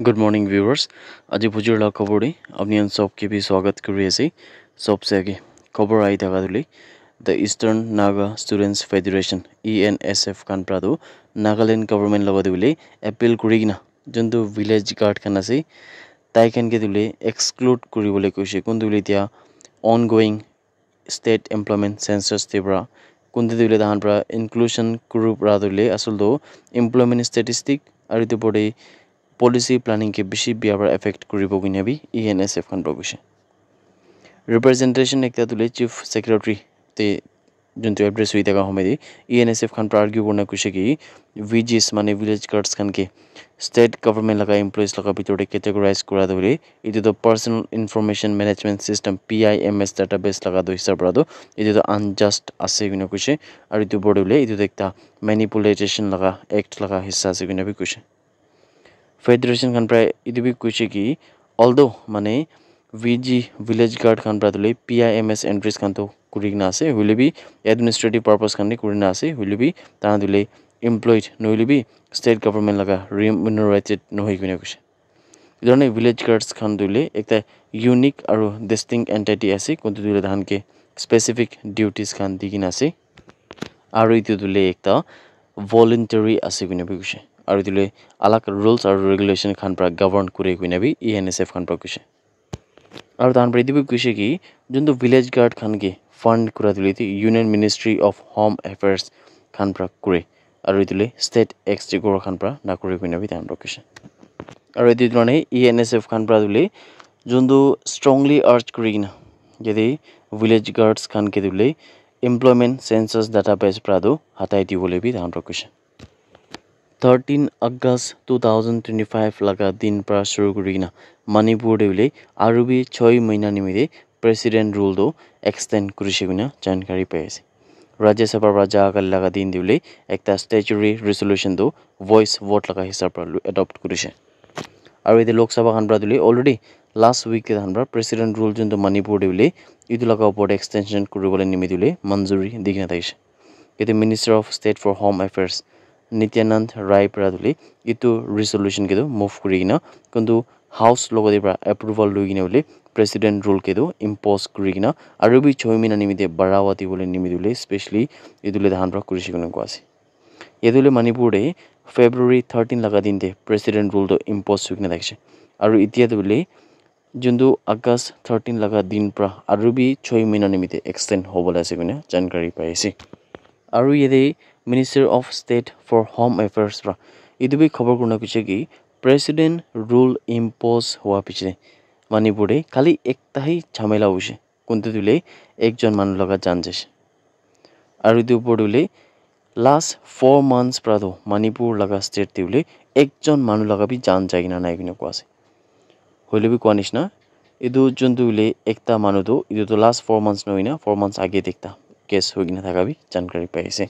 Good morning viewers. আজি ভুজুৰ লা খবৰে আপনি আন সবকে भी स्वागत কৰি আছে सबसे आगे খবৰ আই থাকা দুলি The Eastern Naga Students Federation ENSF Khan প্ৰাদু Nagaland government লগত দুলি এপিল কৰি কিনা যোনটো ভিলেজ গাৰ্ড খান আছে তাই খানকে দুলি এক্সক্লুড কৰিবলৈ কৈছে কোন দুলি এতিয়া অনগোয়িং ষ্টেট এমপ্লয়মেণ্ট সেন্সাস তেবৰা কোন দুলি তাহান পৰা ইনক্লুশন কৰু পৰা দুলি আসলটো এমপ্লয়মেণ্ট ষ্টেটিষ্টিক আৰু ইটো পৰে policy planning ke bishi biabar effect kuribo guinabi ENSF khan progression representation ekta tule chief secretary te juntu address hui daga homedi ENSF khan pra argue korna kuise ki VGs mane village guards khan ke state government laga employees laga bitor te categorize kora dole itu the personal information management system PIMS database laga do hisab ra do itu the unjust ase guna kuise aru itu bodule itu ekta manipulation laga act laga hissa ase guna bi kuise Federation khan pra idu bi kuise ki although mane VG village guard khan pra dole PIMS entries khan to kurigna ase hule bi administrative purpose khan ni kurina ase hule bi ta dole employed no hule bi state government laga remunerated no hoi gune kuise idone village guards khan dole ekta unique aru distinct entity ase kuntu dole dhan ke specific duties khan digina ase aru itu dole ekta voluntary ase gune bi kuise আৰু দিলে আলাক rules আৰু regulation খান পৰা govern কৰে গুইনাবি ENSF খান পৰা কৈছে আৰু তান পৰা দিবি কৈছে কি যোনটো ভিলেজ গাৰ্ড খান কে ফান্ড কৰা দিলে ইউনিয়ন মিনিষ্ট্ৰি অফ হোম এফেয়াৰ্স খান পৰা কৰে আৰু দিলে ষ্টেট এক্সটিগৰ খান পৰা না কৰে গুইনাবি তান পৰা কৈছে আৰু এই ধৰণে ENSF খান পৰা দিলে যোনটো strongly urge কৰি কিনা যদি ভিলেজ গাৰ্ডছ খান কে দিলে employment census database পৰা দো হাতাই দিবলৈ বি তান পৰা কৈছে 13 August 2025 laga din pra shuru kurina Manipur devile arubi 6 mahina nimide president rule do extend kurise guna jankari paise Rajya Sabha raja kal laga din devile ekta statutory resolution do voice vote laga hisab pra adopt kurise aru ede Lok Sabha khan pra dile already last week khan pra president rule junto Manipur devile idu laga upor extension kuribole nimidile manjuri digna taise ede minister of state for home affairs Nityanand Rai Praduli itu resolution kedo move kurigina kundu house logode pra approval loigina bole president rule kedo impose kurigina aru bi 6 mina nimide barawati bole nimidule especially idule dhan pra kurishikona kwase edule Manipur February 13 laga dinte president rule do impose hukina dakse aru itia dule jundu August 13 laga din pra aru bi 6 mina nimide extend hobola ase guna jankari paise aru yede Minister of State for Home Affairs ra idu bi khabar kurna kuche ki president rule impose hua pichre Manipur kali ekta hi jhamela hoise kuntu dile ekjon manu laga jan jese aru idu podule last 4 months prado Manipur laga state dile ekjon manu laga bi jan jaigina nai gina kwase hoile bi kwanis na idu juntu dile ekta manu do idu to last 4 months noina 4 months age dekta case hogina thaka bi jankari paise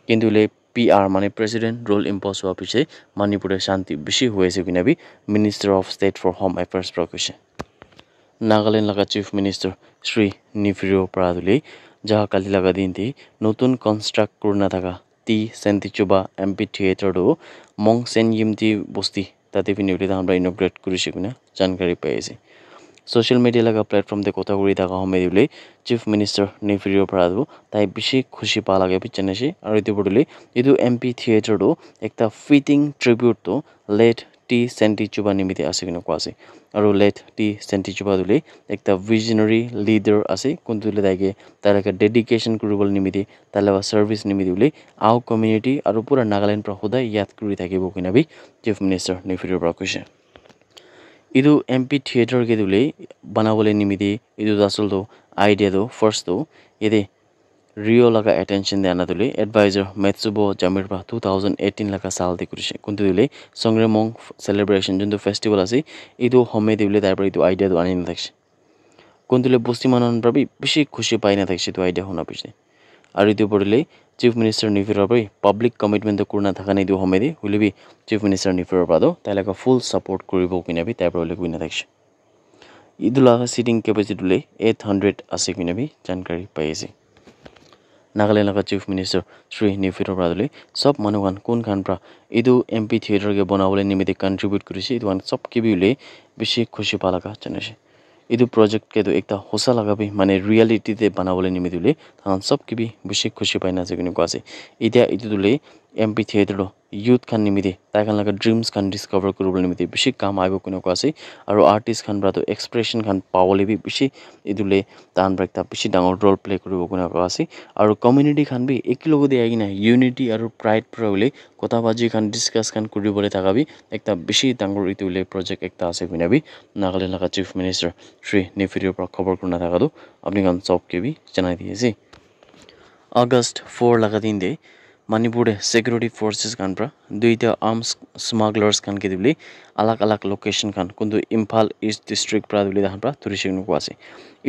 কিন্তু লে PR মানে president role impose হওয়া পিছে মণিপুরের শান্তি বেশি হয়েছে কিনাবি minister of state for home affairs প্রকাশে নাগাল্যান্ড লাগা চিফ মিনিস্টার শ্রী নিফিরিও প্রাদুলি যাহা কালি লাগা দিনটি নতুন কনস্ট্রাক্ট করনা থাকা টি সেন্টিচুবা এমপি থিয়েটারও মং সেন ইমটি বস্তি তাতে পিনিউলি আমরা ইনগ্রেট করেছি কিনা জানকারি পেয়েছি Social media laga platform de kotha kuri thaka homedule chief minister Nefirio Pradu tai bishi khushi pa lage pichane shi aru itu bodule idu MP theater do ekta fitting tribute to late T Sentichuba nimite ase kinu kwase aru late T Sentichuba dule ekta visionary leader ase kuntule daige taraka dedication kuribol nimite talawa service nimite dule our community aru pura Nagaland pra hoda yad kuri thakibo kinabi chief minister Nefirio Prakoshe idu MP theater ke dule banabole nimide idu asol do idea do first do ede Rio laga attention dena dule advisor Metsubo Jamirba 2018 laga sal de kurise kuntu dule Songramong celebration jundu festival ase idu home dule tarpor idu idea do ani na thakse kuntule bosti manan prabi bishi khushi paina thakse tu idea hona piche aru itu podile chief minister Nifiro bai public commitment to kurna thaka nei du homedi hulibi chief minister Nifiro pado tailaka full support kuribo kinabi taipole kuina thakse idula sitting capacity le 800 ase kinabi jankari paise Nagaland laga Chief Minister Sri Nifiro Praduli sab manukan kun khan pra idu MP theater ke banawale nimite contribute kurisi idu an sab ke bi ule bishi khushi palaga chanase idu project ke do ekta hosa laga bi mane reality te banawale nimite ule han sab ke bi bishi khushi paina ase kunu ko ase idia idu dule MP theater lo youth khan nimite tai khan laga dreams khan discover kuribole nimite bishi kam aibo kunu ko ase aro artist khan bra to expression khan pawole bi bishi idule tan brakta bishi dangor role play kuribo kunu ko ase aro community khan bi ekilogode agina unity aro pride pro ule kota baji khan discuss khan kuribole taka bi ekta bishi dangor itu ule project ekta ase kuina bi Nagaland laga Chief Minister Sri Nifiro pra khobor kurna thaka do apni khan sob ke bi janai diye ase August 4 laga din de Manipur security forces khan pra duita arms smugglers khan ke dibli alag location khan kundu Imphal East district pra dibli dahan pra turishinu ko ase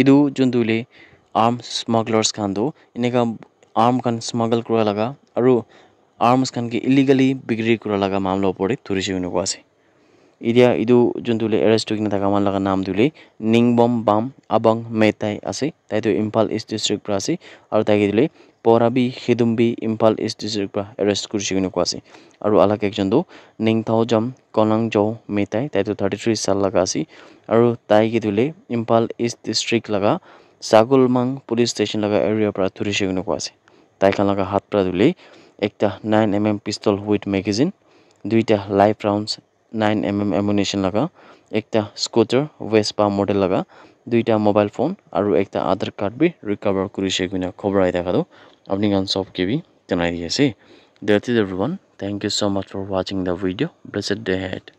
idu jundule arms smugglers khan do ineka arm khan smuggle kura laga aru arms khan ke illegally bikri kura laga mamla opor turishinu ko ase idia idu jundule arrest hoikina thaka man laga naam dule Ningbom Bam Abang Metai ase tai to Imphal East district pra ase aru tai ke dile Porabi Hidumbi Imphal East district pra arrest kurishinu ko ase aru alag ekjon do Ningthaujam Konangjo Metai tai to 33 sal laga ase aru tai ke dile Imphal East district laga Sagulmang police station laga area pra turishinu ko ase tai khan laga hat pra dile ekta 9mm pistol with magazine duita live rounds 9mm ammunition laga ekta scooter Vespa model laga duita mobile phone aru ekta Aadhaar card bi recover kurise kuina khobor ai thaka do apni khan sob ke bi janai diye ase that's it everyone thank you so much for watching the video blessed day ahead